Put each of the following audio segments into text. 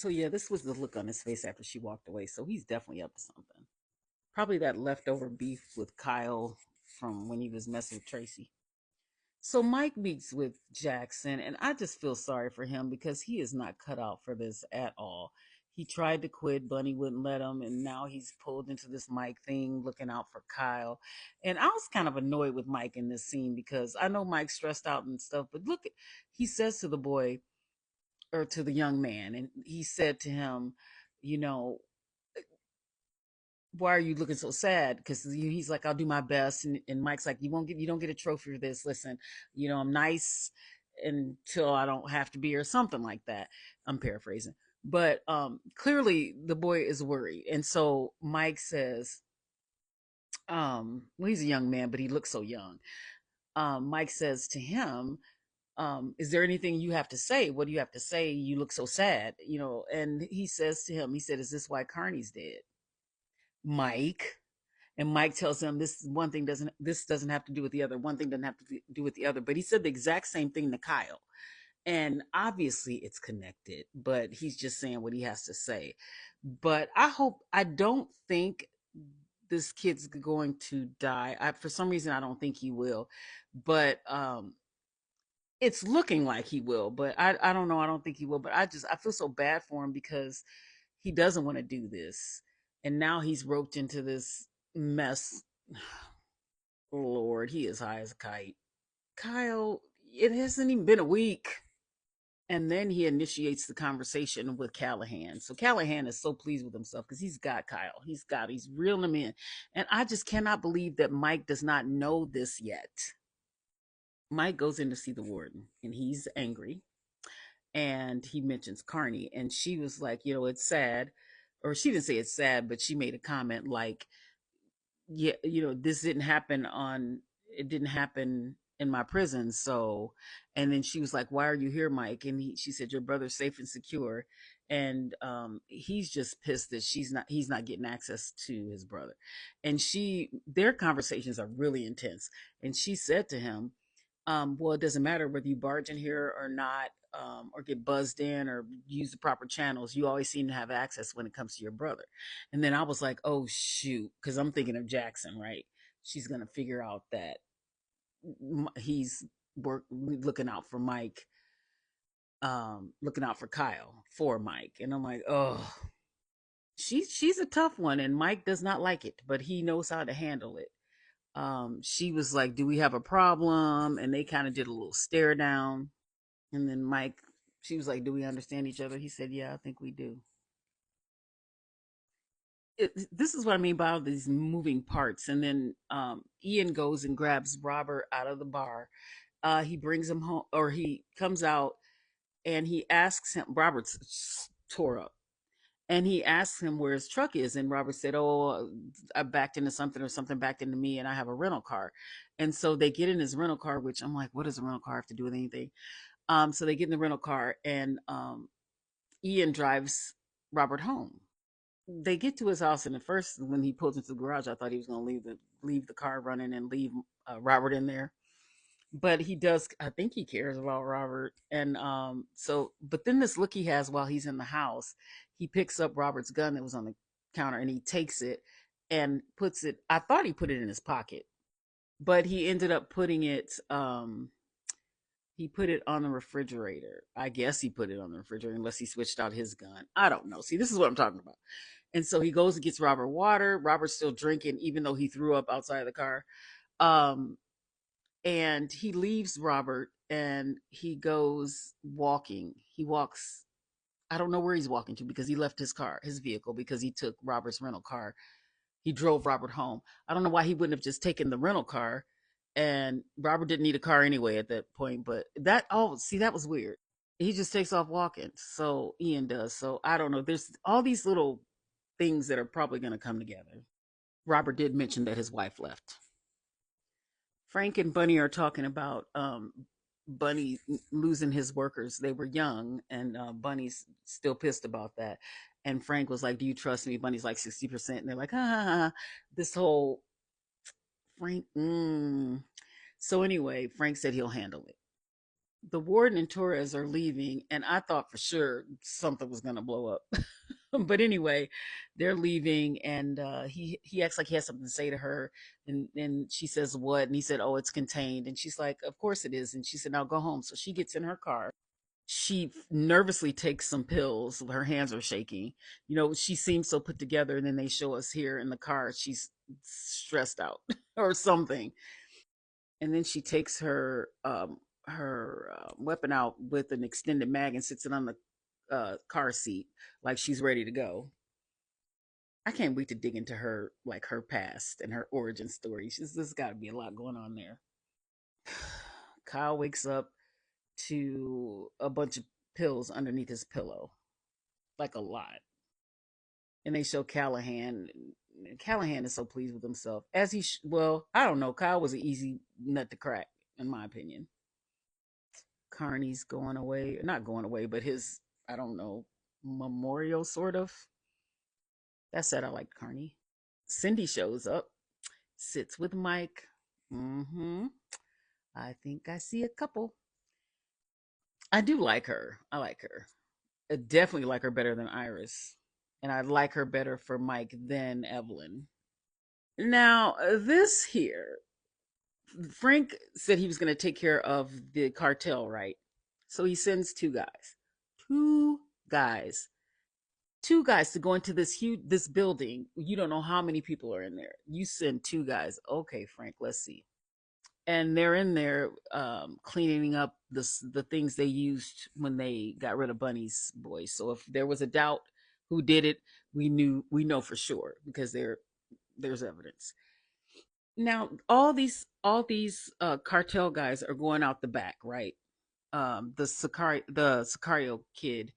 So yeah, this was the look on his face after she walked away. So he's definitely up to something. Probably that leftover beef with Kyle from when he was messing with Tracy. So Mike meets with Jackson, and I just feel sorry for him because he is not cut out for this at all. He tried to quit, Bunny wouldn't let him, and now he's pulled into this Mike thing, looking out for Kyle. And I was kind of annoyed with Mike in this scene because I know Mike's stressed out and stuff, but look, he says to the boy or to the young man, and he said to him, you know, why are you looking so sad? Because he's like, I'll do my best, and Mike's like, you don't get a trophy for this. Listen, I'm nice until I don't have to be, or something like that. I'm paraphrasing, but clearly the boy is worried, and so Mike says, well, he's a young man, but he looks so young. Mike says to him, is there anything you have to say? What do you have to say? You look so sad, and he says to him, he said, is this why Carney's dead? Mike. And Mike tells him this doesn't have to do with the other. One thing doesn't have to do with the other. But he said the exact same thing to Kyle. And obviously it's connected, but he's just saying what he has to say. But I don't think this kid's going to die. For some reason, I don't think he will. But it's looking like he will. But I don't know. I don't think he will. But I feel so bad for him because he doesn't want to do this. And now he's roped into this mess. Lord, he is high as a kite. Kyle, it hasn't even been a week. And then he initiates the conversation with Callahan. So Callahan is so pleased with himself because he's got Kyle. He's reeling him in. And I just cannot believe that Mike does not know this yet. Mike goes in to see the warden and he's angry. And he mentions Carney. And she was like, it's sad. Or she didn't say it's sad, but she made a comment like, yeah, this didn't happen it didn't happen in my prison. So, and then she was like, why are you here, Mike? And she said, your brother's safe and secure. And he's just pissed that he's not getting access to his brother. And their conversations are really intense. And she said to him, well, it doesn't matter whether you barge in here or not, or get buzzed in or use the proper channels. You always seem to have access when it comes to your brother. And then I was like, oh, shoot, because I'm thinking of Jackson, right? She's going to figure out that he's looking out for Mike, looking out for Kyle for Mike. And I'm like, oh, she's a tough one. And Mike does not like it, but he knows how to handle it. She was like, do we have a problem? And they kind of did a little stare down. And then Mike, she was like, do we understand each other? He said, yeah, I think we do. This is what I mean by all these moving parts. And then Ian goes and grabs Robert out of the bar. He brings him home, or he comes out and he asks him, Robert's tore up. And he asks him where his truck is. And Robert said, oh, I backed into something or something backed into me and I have a rental car. And so they get in his rental car, which I'm like, what does a rental car have to do with anything? So they get in the rental car and Ian drives Robert home. They get to his house, and at first, when he pulls into the garage, I thought he was going to leave the car running and leave Robert in there. But he does. I think he cares about Robert, and but then this look he has while he's in the house, he picks up Robert's gun that was on the counter, and he takes it and puts it. I thought he put it in his pocket, but he ended up putting it. He put it on the refrigerator. I guess he put it on the refrigerator unless he switched out his gun. I don't know. See, this is what I'm talking about. And so he goes and gets Robert water. Robert's still drinking, even though he threw up outside of the car. Um, and he leaves Robert and he goes walking. He walks, I don't know where he's walking to because he left his vehicle, because he took Robert's rental car. He drove Robert home. I don't know why he wouldn't have just taken the rental car. And Robert didn't need a car anyway at that point. But that was weird. He just takes off walking. So Ian does. So I don't know. There's all these little things that are probably going to come together. Robert did mention that his wife left. Frank and Bunny are talking about Bunny losing his workers. They were young, and Bunny's still pissed about that. And Frank was like, "Do you trust me?" Bunny's like 60%, and they're like, "Ah." This whole Frank. So anyway, Frank said he'll handle it. The warden and Torres are leaving, and I thought for sure something was gonna blow up. But anyway, they're leaving, and he acts like he has something to say to her, and she says what, and he said, "Oh, it's contained," and she's like, "Of course it is," and she said, "Now go home." So she gets in her car. She nervously takes some pills. Her hands are shaking. You know, she seems so put together, and then they show us here in the car. She's stressed out or something, and then she takes her weapon out with an extended mag and sits it on the car seat like she's ready to go. I can't wait to dig into her, like her past and her origin story. There's got to be a lot going on there. Kyle wakes up to a bunch of pills underneath his pillow, like a lot. And they show Callahan. Callahan is so pleased with himself, as well, I don't know. Kyle was an easy nut to crack, in my opinion. Carney's going away, not going away, but his, I don't know, memorial sort of. That said, I like Carney. Cindy shows up, sits with Mike. Mm-hmm. I think I see a couple. I do like her. I like her. I definitely like her better than Iris. And I like her better for Mike than Evelyn. Now, this here, Frank said he was going to take care of the cartel, right? So he sends two guys. Two guys. Two guys to go into this building. You don't know how many people are in there. You send two guys. Okay, Frank, let's see. And they're in there cleaning up the things they used when they got rid of Bunny's boys. So if there was a doubt who did it, we know for sure because there's evidence. Now all these cartel guys are going out the back, right? The Sicario kid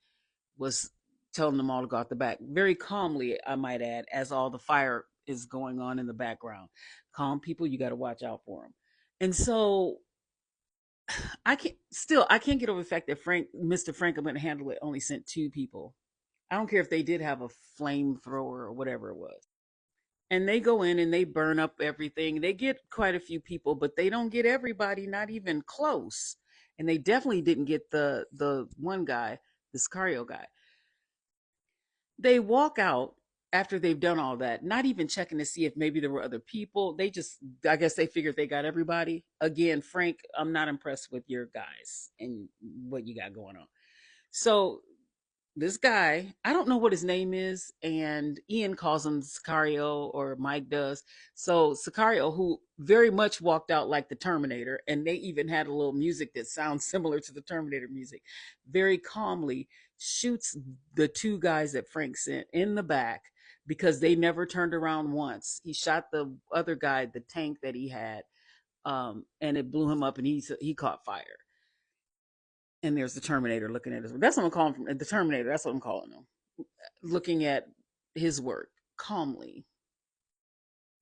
was telling them all to go out the back very calmly, I might add, as all the fire is going on in the background. Calm people, you got to watch out for them. And so I can't get over the fact that Mr. Frank, I'm going to handle it, only sent two people. I don't care if they did have a flamethrower or whatever it was. And they go in and they burn up everything. They get quite a few people, but they don't get everybody, not even close. And they definitely didn't get the one guy, the Sicario guy. They walk out after they've done all that, not even checking to see if maybe there were other people. They just, I guess they figured they got everybody. Again, Frank, I'm not impressed with your guys and what you got going on. So this guy, I don't know what his name is, and Ian calls him Sicario, or Mike does. So Sicario, who very much walked out like the Terminator, and they even had a little music that sounds similar to the Terminator music, very calmly shoots the two guys that Frank sent in the back because they never turned around once. He shot the other guy, the tank that he had, and it blew him up, and he caught fire. And there's the Terminator looking at us. That's what I'm calling from the Terminator. That's what I'm calling him, looking at his work calmly.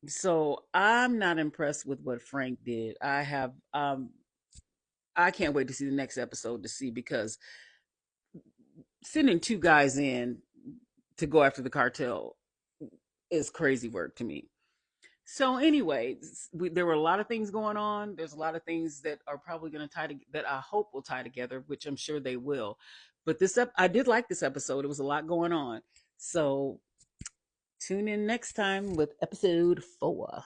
So I'm not impressed with what Frank did. I can't wait to see the next episode to see, because sending two guys in to go after the cartel is crazy work to me. So anyway, there were a lot of things going on. There's a lot of things that are probably going to that I hope will tie together, which I'm sure they will. But I did like this episode. It was a lot going on. So tune in next time with episode 4.